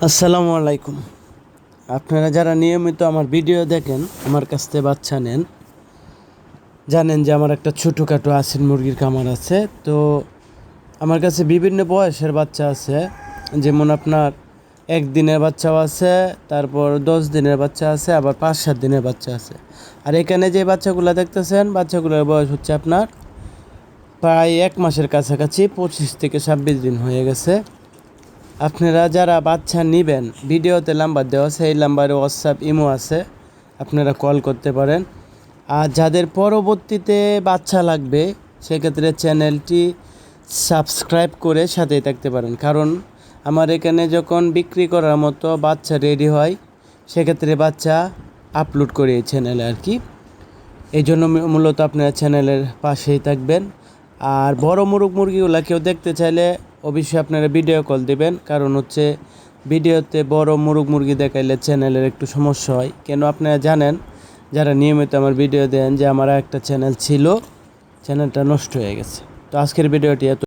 আসসালামু আলাইকুম। আপনারা যারা নিয়মিত আমার ভিডিও দেখেন, আমার কাছ থেকে বাচ্চা নেন, জানেন যে আমার একটা ছোটোখাটো আসিল মুরগির খামার আছে। তো আমার কাছে বিভিন্ন বয়সের বাচ্চা আছে, যেমন আপনার 1 দিনের বাচ্চাও আছে, তারপর 10 দিনের বাচ্চা আছে, আবার 5-7 দিনের বাচ্চা আছে। আর এখানে যে বাচ্চাগুলো দেখতেছেন, বাচ্চাগুলোর বয়স হচ্ছে আপনার প্রায় 1 মাসের কাছাকাছি, 25 থেকে 26 দিন হয়ে গেছে। আপনারা যারা বাচ্চা নেবেন, ভিডিওতে নাম্বার দেওয়া আছে, এই নাম্বারে হোয়াটসঅ্যাপ ইমো আছে, আপনারা কল করতে পারেন। আর যাদের পরবর্তীতে বাচ্চা লাগবে, সেক্ষেত্রে চ্যানেলটি সাবস্ক্রাইব করে সাথেই থাকতে পারেন। কারণ আমার এখানে যখন বিক্রি করার মতো বাচ্চা রেডি হয়, সেক্ষেত্রে বাচ্চা আপলোড করি এই চ্যানেলে আর কি। এই জন্য মূলত আপনারা চ্যানেলের পাশেই থাকবেন। আর বড় মুরগিগুলো কেউ দেখতে চাইলে অবশ্যই আপনারা ভিডিও কল দিবেন, কারণ হচ্ছে ভিডিওতে বড় মুরগি দেখাইলে চ্যানেলের একটু সমস্যা হয়। কেন আপনারা জানেন, যারা নিয়মিত আমার ভিডিও দেন, যে আমার একটা চ্যানেল ছিল, চ্যানেলটা নষ্ট হয়ে গেছে। তো আজকের ভিডিওটি এত